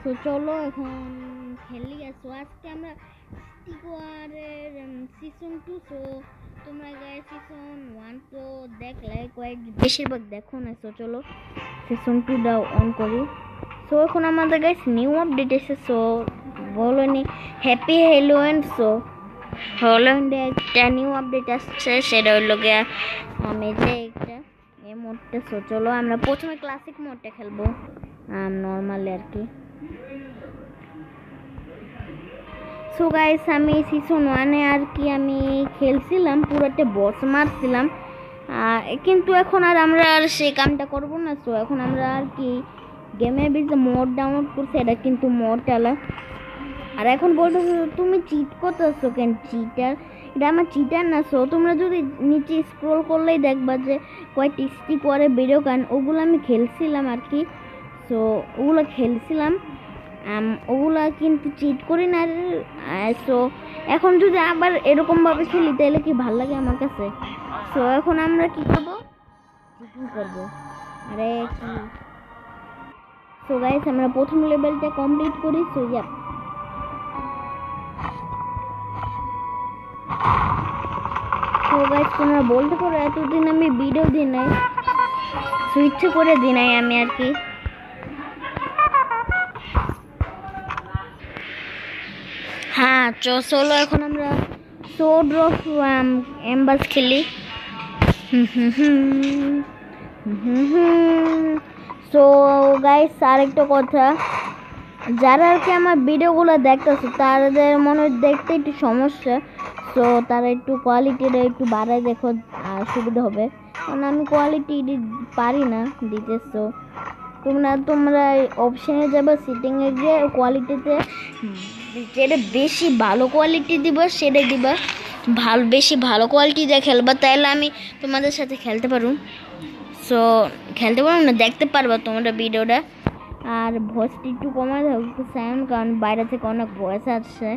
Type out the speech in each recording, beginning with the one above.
তো চলো এখন খেলি। সো আজকে আমরা স্টিকওয়ারের সিজন 2। সো তোমরা গাইস সিজন 1 তো দেখলে বেশিরভাগ দেখো না। সো চলো সিজন 2 অন করি। সো এখন আমাদের গাইস নিউ আপডেট এসেছে। সো বলনি হ্যাপি হ্যালোউইন। সো হল্যান্ডে একটা নিউ আপডেট আসছে, সেটা হলো গিয়া আমি যে একটা এই মোডটা। সো চলো আমরা প্রথমে ক্লাসিক মোডটা খেলবো, নর্মালি আর কি। সো গাইস আমি সিজন 1-এ আর কি আমি খেলছিলাম, পুরোটা বস মারছিলাম, কিন্তু এখন আর আমরা আর সেই কামটা করবো না। সো এখন আমরা আর কি গেমের ভিতরে মোড ডাউনলোড করছি, এটা কিন্তু মোড আলা। আর এখন বলতেছো তুমি চিট করতেছো কেন? চিটার? এটা আমার চিটার না। সো তোমরা যদি নিচে স্ক্রল করলেই দেখবা যে কয়েকটি স্টিক করে বেরো গান, ওগুলো আমি খেলছিলাম আর কি। সো ওগুলো খেলছিলাম, ওগুলা কিন্তু চিট করি না। সো এখন যদি আবার এরকমভাবে খেলি তাহলে কি ভাল লাগে আমার কাছে? সো এখন আমরা কি করবো? চিটিং করবো। আরে কি! সো গাইস আমরা প্রথম লেভেলটা কমপ্লিট করি। সো ইয়া তো গাইস তোমরা বলতে পারো এতদিন আমি ভিডিও দিই নাই, সুইচ করে দিই নাই আমি আর কি। হ্যাঁ চলো এখন আমরা সোর্ড অফ এম্বাস খেলি। সো গাইস আরেকটা কথা, যারা আর কি আমার ভিডিওগুলো দেখতেছে তাদের মনে দেখতে একটু সমস্যা। সো তারা একটু কোয়ালিটিটা একটু বাড়ায় দেখো, সুবিধা হবে, কারণ আমি কোয়ালিটি পারি না দিতে। সো তোমরা অপশানে যাবে, সিটিংয়ে গিয়ে কোয়ালিটিতে যেটা বেশি ভালো কোয়ালিটি দিব সেটা দিবা, বেশি ভালো কোয়ালিটি দিয়ে খেলবা, তাহলে আমি তোমাদের সাথে খেলতে পারবো। সো খেলতে পারবো না, দেখতে পারবা তোমরা ভিডিওটা। আর ভয়েসটি একটু কমায় দাও সাউন্ড, কারণ বাইরে থেকে অনেক ভয়েস আসছে।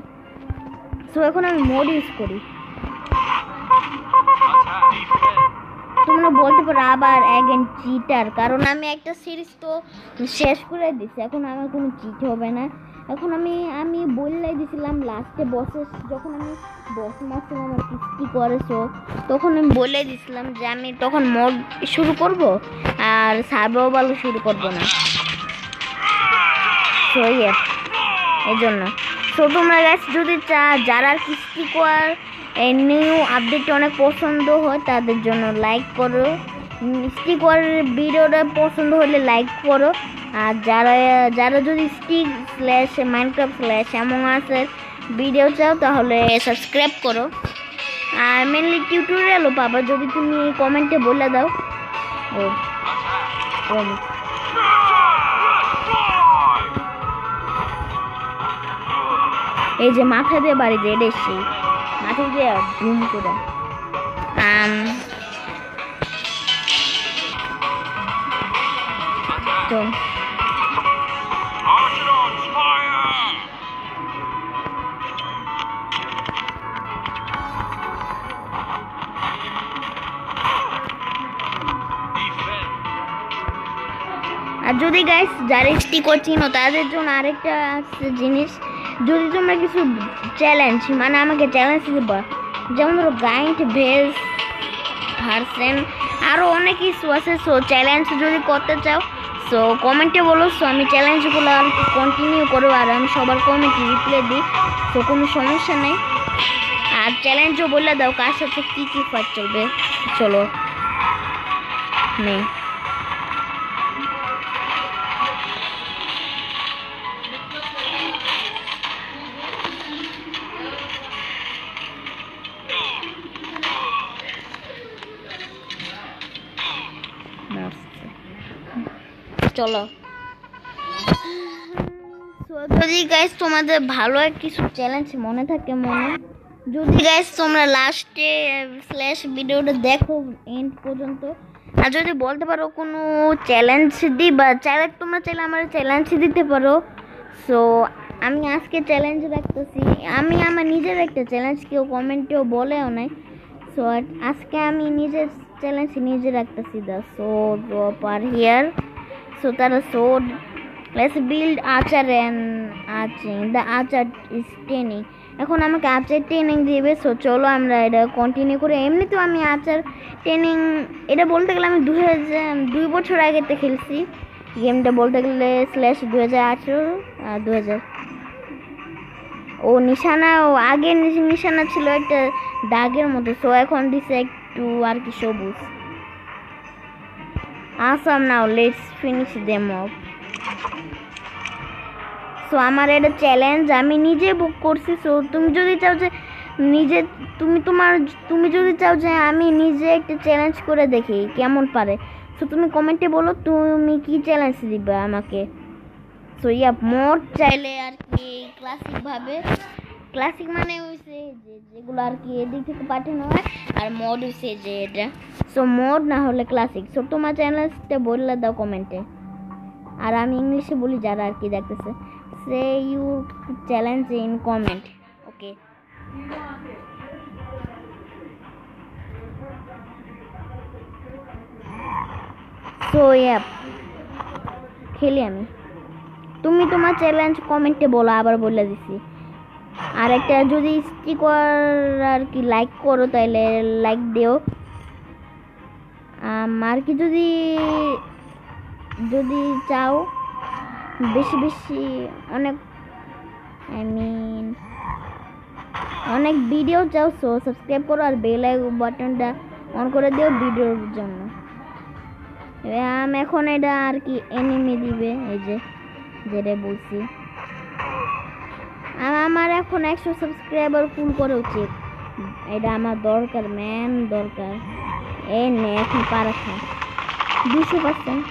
সো এখন আমি মোড ইউজ করি। তোমরা বলতে পারো আবার অ্যাগেন চিটার, কারণ আমি একটা সিরিজ তো শেষ করে দিছি, এখন আমার কোনো চিট হবে না। এখন আমি বললাই দিছিলাম লাস্টে বসে, যখন আমি বস মারছিলাম আর কি করেছো, তখন আমি বলে দিছিলাম যে আমি তখন মোড শুরু করব আর সার্ভাইভাল শুরু করব না। সো এই জন্য সো তোমরা গাইস যদি যারা আর কি স্টিকওয়ার এই নিউ আপডেটটা অনেক পছন্দ হয় তাদের জন্য লাইক করো, স্টিকওয়ার ভিডিওটা পছন্দ হলে লাইক করো। আর যারা যদি stick slash Minecraft slash among আস ভিডিও চাও তাহলে সাবস্ক্রাইব করো। আর মেনলি টিউটোরিয়ালও পাবা যদি তুমি কমেন্টে বলে দাও। এই যে মাথা দিয়ে বাড়ি দিয়ে এসেছি, মাথা দিয়ে ঘুম করে তো আর যদি গাইস যারা স্টিকওয়ার চিনো তাদের জন্য আরেকটা জিনিস, যদি তোমরা কিছু চ্যালেঞ্জ মানে আমাকে চ্যালেঞ্জ দিবা, যেমন ধরো গাইড ভেজ ভার্সেন আরও অনেক কিছু আছে। সো চ্যালেঞ্জ যদি করতে চাও সো কমেন্টে বলো। সো আমি চ্যালেঞ্জগুলো আর কন্টিনিউ করবো, আর আমি সবার কমেন্টে রিপ্লাই দিই। তো কোনো সমস্যা নেই। আর চ্যালেঞ্জও বলে দাও কার সাথে কী কী ফাইট চলবে। চলো নেই চলো। যদি গাইস তোমাদের ভালো কিছু চ্যালেঞ্জ মনে থাকে যদি গাইস তোমরা লাস্টে স্ল্যাশ ভিডিওটা দেখো এন্ড পর্যন্ত, আর যদি বলতে পারো কোনো চ্যালেঞ্জ দিবা, তোমরা চাইলে আমার চ্যালেঞ্জ দিতে পারো। সো আমি আজকে চ্যালেঞ্জ রাখতেছি, আমি আমার নিজের একটা চ্যালেঞ্জ, কেউ কমেন্টেও বলেও নাই। সো আজকে আমি নিজের চ্যালেঞ্জ নিজে রাখতেছি, the sword per here. So তারা sort let's build archer and arching. The archer is training. এখন আমাকে আর্চার ট্রেনিং দিবে। সো চলো আমরা এটা কন্টিনিউ করি। এমনিতেও আমি আর্চার ট্রেনিং এটা বলতে গেলে আমি 2 বছর আগেতে খেলছি গেমটা, বলতে গেলে /2018 আর 2000। ও নিশানা, ও আগের নিশানা ছিল একটা দাগের মতো, সো এখন দিছে একটু আর কি সবুজ। Awesome, now let's finish them off. So আমার এটা চ্যালেঞ্জ, আমি নিজে বুক করছি। সো তুমি যদি চাও যে তুমি যদি চাও যে আমি নিজে একটা চ্যালেঞ্জ করে দেখি কেমন পারে, সো তুমি কমেন্টে বলো তুমি কি চ্যালেঞ্জ দিবে আমাকে। সো মোড চাইলে আর কি ক্লাসিক মানে হয়েছে যেগুলো আর কি এদিক থেকে পাঠানো হয়, আর মোড হয়েছে যে এটা। সো মোড না হলে ক্লাসিক। সো তোমার চ্যালেঞ্জটা বললে দাও কমেন্টে, আর আমি ইংলিশে বলি যারা আর কি দেখতেছে। Say your challenge in comment, okay. So খেলি আমি। তুমি তোমার চ্যালেঞ্জ কমেন্টে বলো, আবার বলে দিছি। আর একটা যদি স্টিকার আর কি লাইক করো তাহলে লাইক দিও। আর কি যদি চাও বেশি অনেক ভিডিও চাও, সো সাবস্ক্রাইব করো আর বেল বাটনটা অন করে দিও ভিডিওর জন্য। এখন এটা আর কি এনিমি দিবে, এই যেটা বলছি। আমার এখন 100 সাবস্ক্রাইবার ফুল করা উচিত, এটা আমার দরকার, দরকার। এখন পারা খা 200%।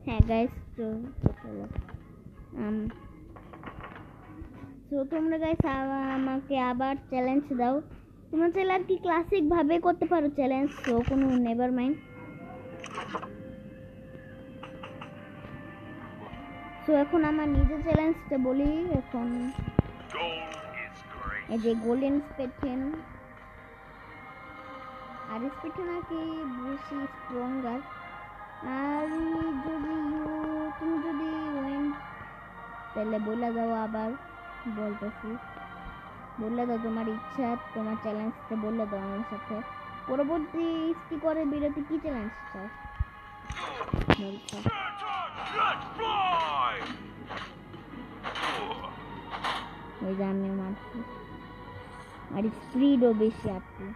হ্যাঁ গাইস, তো তোমরা গাইস আমাকে আবার চ্যালেঞ্জ দাও। তোমরা চাইলে আর কি ক্লাসিক ভাবে করতে পারো চ্যালেঞ্জ, তো কোনো নেভার মাইন্ড। তো এখন আমার নিজের চ্যালেঞ্জটা বলি। এখন এই যে গোল্ডেন স্পেটেন আর স্পেটেন আর কি বেশি স্ট্রঙ্গার। আর তুমি যদি উইন তাহলে বলে দাও, আবার বলতেছি, বলে দাও তোমার ইচ্ছা, তোমার চ্যালেঞ্জটা বলে দাও আমার সাথে। পরবর্তী স্টিকারের বিরতি কি চ্যালেঞ্জ চাও বলছো? ওই যে আমি মারছি, আর স্পিডও বেশি আপনি।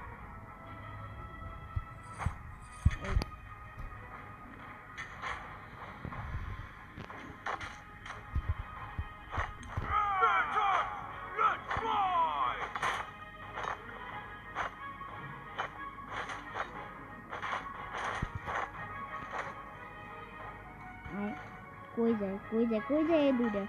কই যায় এই দুইটা?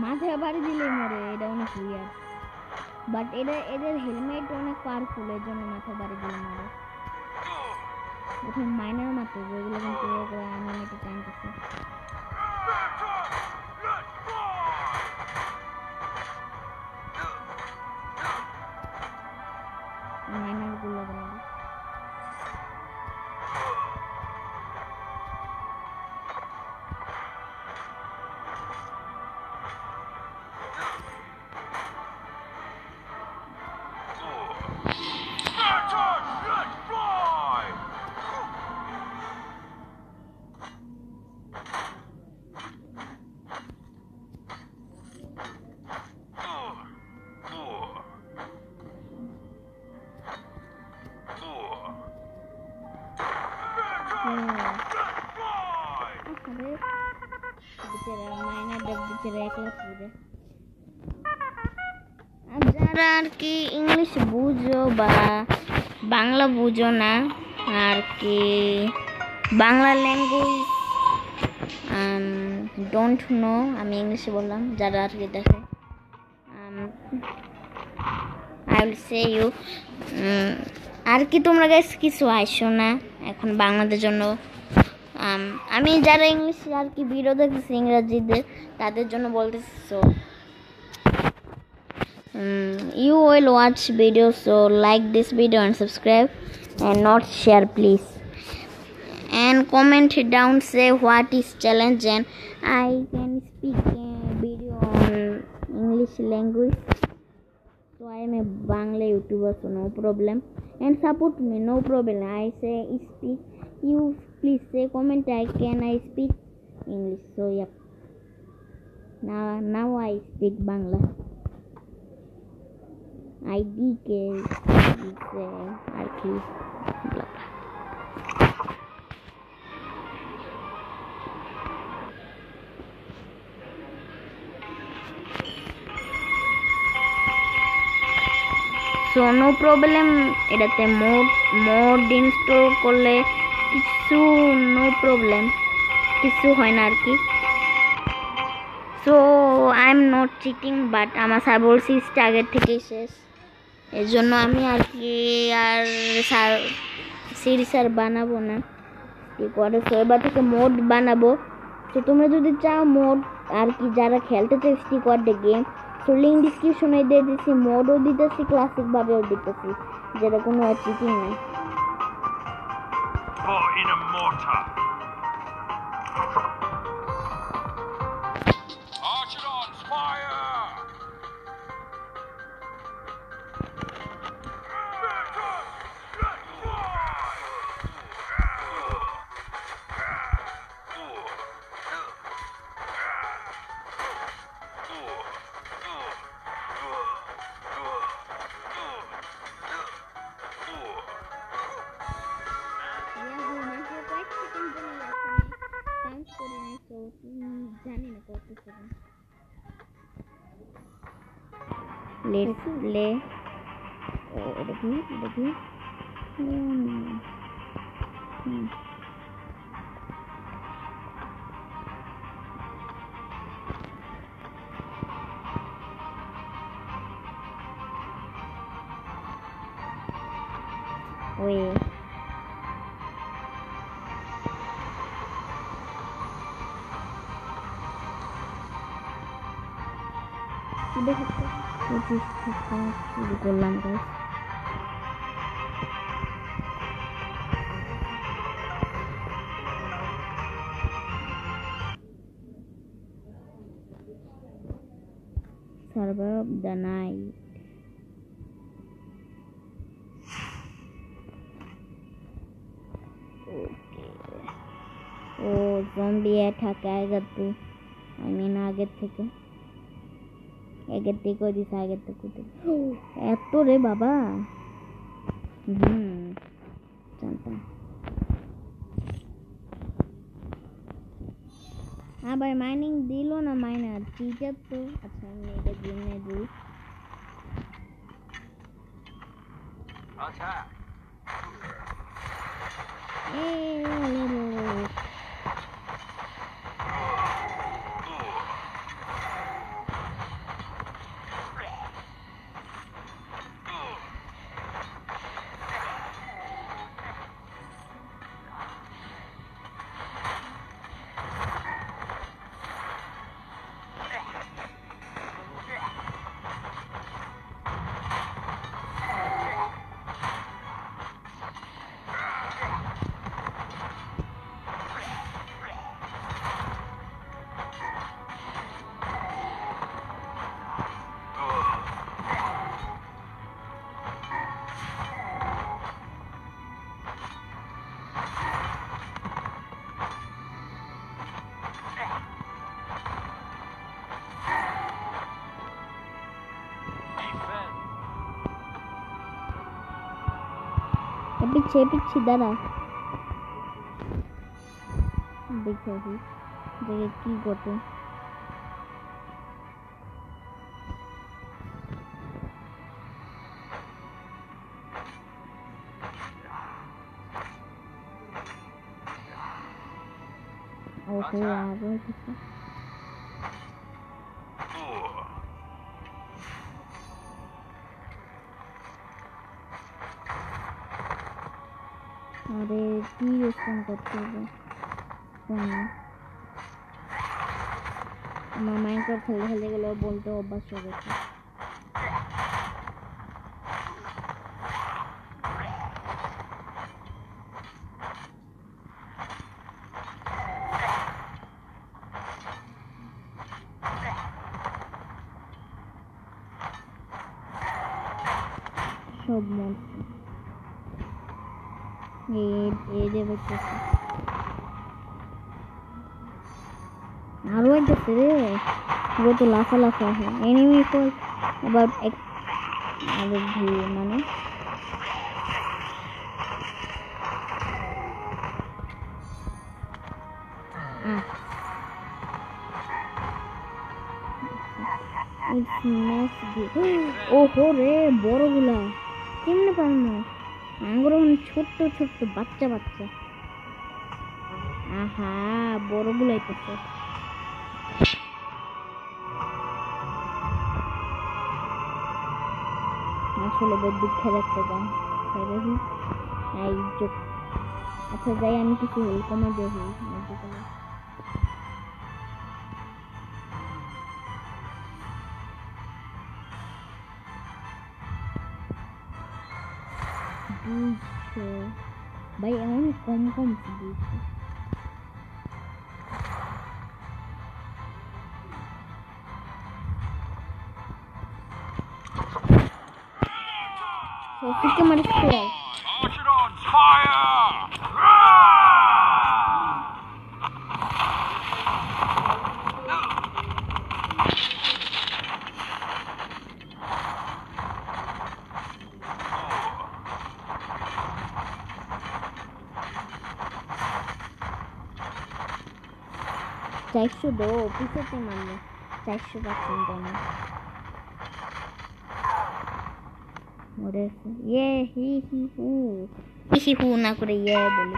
মাথায় বাড়ি দিলে মরে, এটা অনেক উইয়ার। বাট এদের হেলমেট অনেক পাওয়ারফুল, এর জন্য মাথায় বাড়ি দিলে মরে। প্রথম মাইনার মাত্র যেগুলো কিন্তু অ্যানিমেটে টানতেছে। মাইনার গুলো মাইনার একলা যারা আর কি ইংলিশ বুঝো বা বাংলা বুঝো না আর কি বাংলা ল্যাঙ্গুয়েজ ডোন্ট নো, আমি ইংলিশে বললাম, যারা আর কি দেখে আই উইল সে ইউ আর কি তোমরা গাইস কিছু আইসো না এখন বাংলাদের জন্য। আমি যারা ইংলিশ আর কি ভিডিও দেখতেছি ইংরাজিদের তাদের জন্য বলতেছি, so you will watch video, so like this video and subscribe and not share please, and comment down say what is challenge and I can speak video on English language, so I am a Bangla YouTuber, so no problem, and support me, no problem. I say speak, you please say comment I can I speak English, so yeah, now I speak Bangla. IDK is RQ. So no problem, এটাতে mode install করলে কিছু no problem, কিছু হয় না আর কি। So I am not cheating, but আমার server system আগের থেকেই শেষ, এর জন্য আমি আর কি আর সিরিজ আর বানাবো না কি করে। সো এবার থেকে মোড বানাবো। তো তোমরা যদি চাও মোড আর কি যারা খেলতে চাও স্টিকওয়ার্ডে গেম, তো লিঙ্ক ডিসক্রিপশনে দিয়ে দিচ্ছি, মোডও দিতেছি ক্লাসিকভাবেও দিতেছি, যেটা কোনো চিটিং নেই। জানি না কত সেকেন্ড। Let's play. দেখি ওই শুরু করলাম guys. Server of the night. ও জম্বি অ্যাটাক আগের তো আগের থেকে দিছে, আগের থেকে এত রে বাবা। জানতাম। আবার মাইনিং দিল না, মাইনার চিটার তো। আচ্ছা আমি এটা গেমে দিই। পিছিয়ে দাঁড়া, দেখে কি করতে। ওহো আরো কিছু আরে কি রেসপন্স করতে হবে আমার মাইনক্রাফট খেলতে খেলতে গেলে বলতে অভ্যাস হয়ে গেছে সব মনছে এই দেখতেছে আরো একটা রে वो तो लाफा लाफा है एनिमी को अबाउट মানে ওহো রে বড়গুলা কেমনে পারলো আঙ্গুর ছোট্ট ছোট্ট বাচ্চা বাচ্চা আহা বড়গুলাই তো আসলে বেশ দুঃখের একটা গান এই চোখ আচ্ছা যাই আমি কিছু হই কমে দেখি ভাই এমন কম কম দিয়েছে Fica mais claro. Archidon's fire! চারশো দো পিছতে মারলো 400% আমি মরেছে হি হু না করে বলি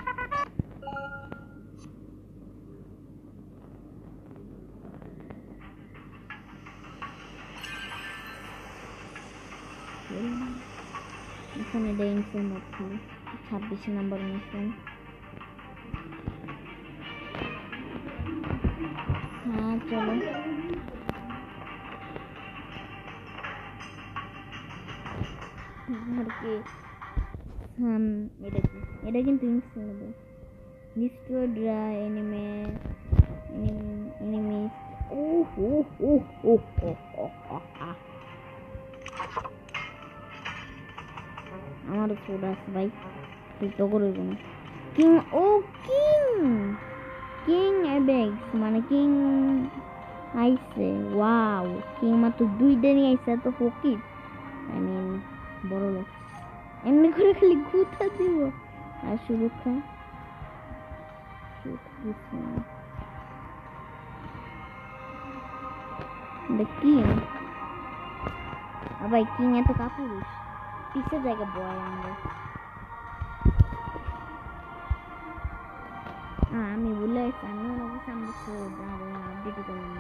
এখানে ডেন্সের মধ্যে 26 নম্বর মিশন হ্যাঁ চলো ঘরকে এটা কিন্তু ইনস্টলেবল ডিস্ট্রয় ড্রাই এনিমিস আমার সোডা আছে ভাই তুই তো করে না কিং কিং এবেক্স মানে কিং আইসে ওয়াও কিং মাত্র 2 দিনই আইসে তো ফকির আই মিন বড় লোক এমনি করে খালি গুতা দিব আর সুরক্ষা কিং আবার কিং এত কাপুরুষ পিছের জায়গা বয় আমরা আমি বলে আমি ওনাকে সামনে আপডেট করলাম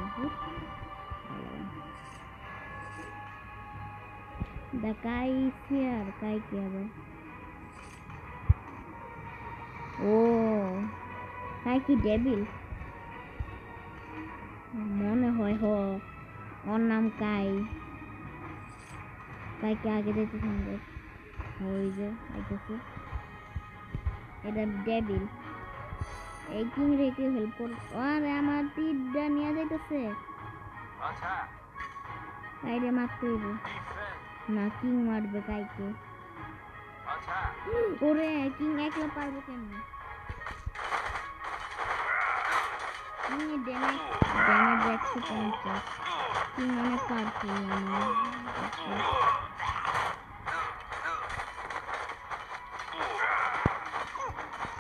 The guy is here. Guy কি হবে? ও guy কি ডেভিল মনে হয় ওর নাম কাই কাইকে আগে যেতে সুন্দর ওই যে আইতেছে এটা ডেভিল এই কিং রেকে হেল্প কর আরে আমার তীরটা নিয়ে যাইতেছে কাইরে মারতে হইব না কিং মারবে কাইকে ওরে কিং একলা পারবো কেমনে কিং এর ড্যামেজ 150 কিং অনেক পাওয়ারফুল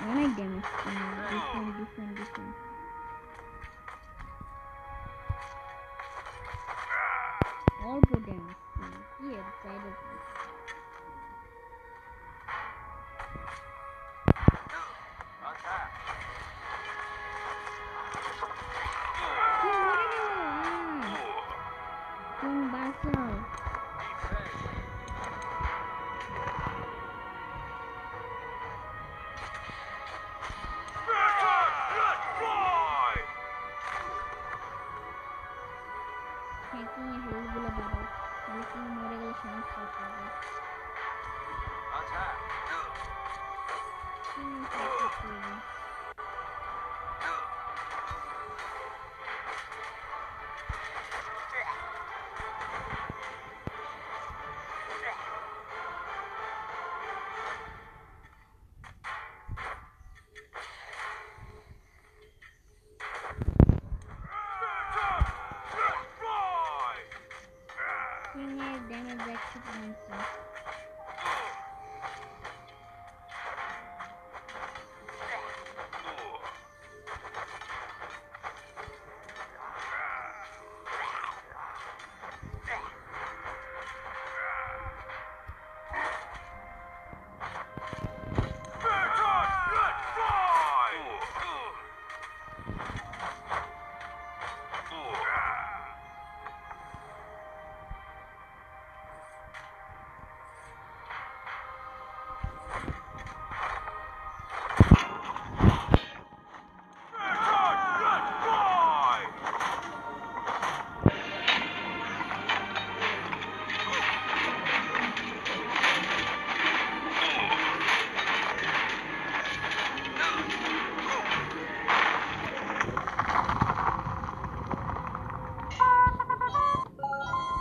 অনেক ড্যামেজ ডিফারেন্ট অল্প ড্যামেজ কি এর সাইডে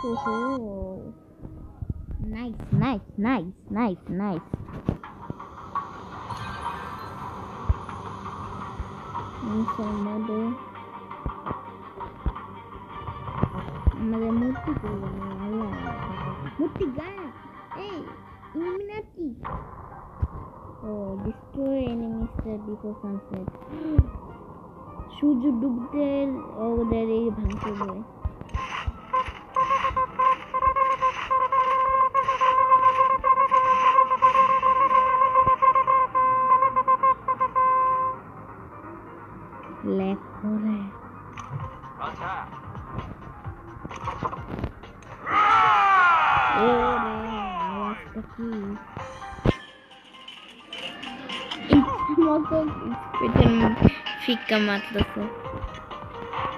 Oh, nice. আমাদের মূর্তি করবো না, আল্লাহ মূর্তি গায়ে এই ইলুমিনাটি ও destroy enemies before sunset সূর্য ডুবতে ওদের এই ভাঙতে দেয় লেখ করে আওয়াজটা কি মতো পেটের ফিক্কা মারতেছে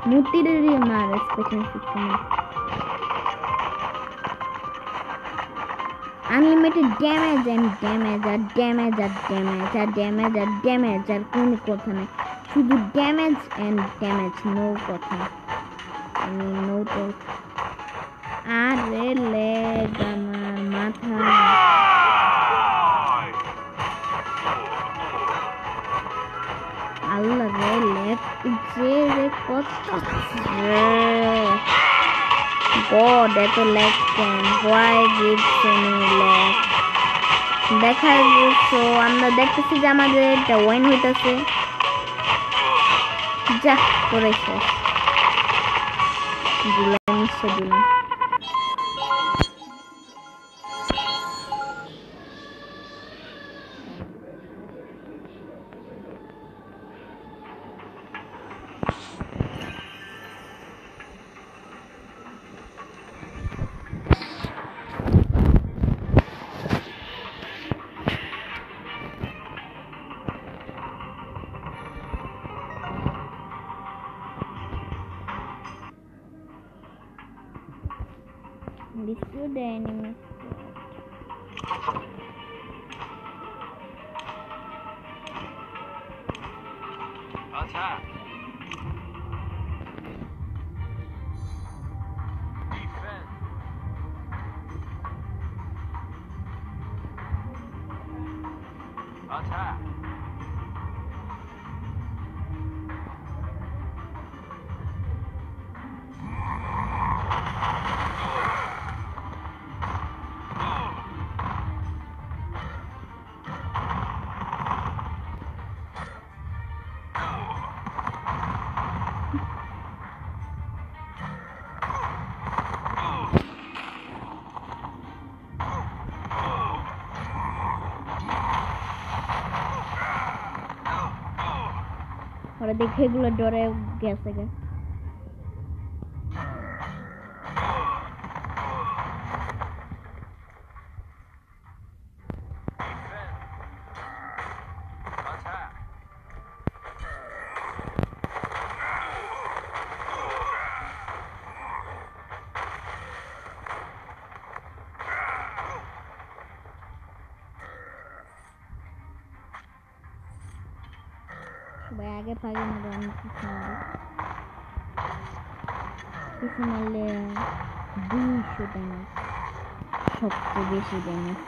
মূর্তির মার পেটের ফিক্কা মার আনলিমিটেড ড্যামেজ আর কোনো কথা নাই শুধু ড্যামেজ এন্ড ড্যামেজ নো কথা নো তো আরে লেগ আমার মাথা আল্লাহ রে লেগ যে রে কত God এত লেগ কেন why give so many lag দেখা যাচ্ছে আমরা দেখতেছি যে আমাদের এটা ওয়াইন হইতাছে যা করে শেষ দিলাম নিশ্চয় দিলাম Destroy the enemy. Attack. Defend. Attack. ওরা দেখে এগুলো ডরে গেছে গে সবাই আগে ভাগে মারো আমি কিছু মারলে 200 ড্যামেজ সবচেয়ে বেশি ড্যামেজ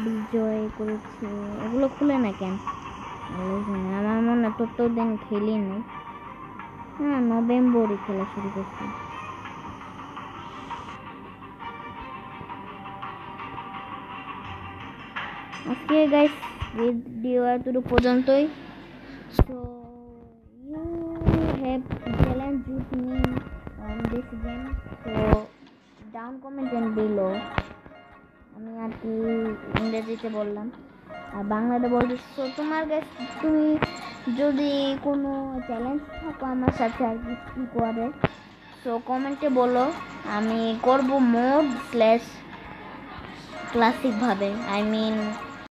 বিজয় করেছে এগুলো খুলে না কেন আমার মনে তত দিন খেলি নাই হ্যাঁ নভেম্বরে খেলা শুরু করছি আজকে গাইস ভিডিও এতটুকু পর্যন্তই so you have challenge with me on this game so down comment and below আমি আর কি ইংরেজিতে বললাম আর বাংলাটা বলতে। তো তোমার কাছে তুমি যদি কোনো চ্যালেঞ্জ থাকো আমার সাথে আর কি করে, তো কমেন্টে বলো, আমি করব মোড স্ল্যাশ ক্লাসিকভাবে, আই মিন